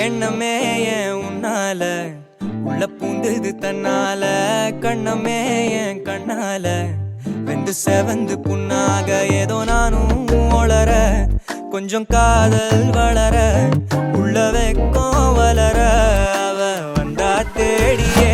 எண்ணமே ஏன் உன்னால உள்ள பூந்தது தன்னால கண்ணமே ஏன் கண்ணால வெந்து செவந்து புண்ணாக ஏதோ நானும் ஒளர கொஞ்சம் காதல் வளர உள்ள வெக்கம் வளர அவ வந்தா தேடியே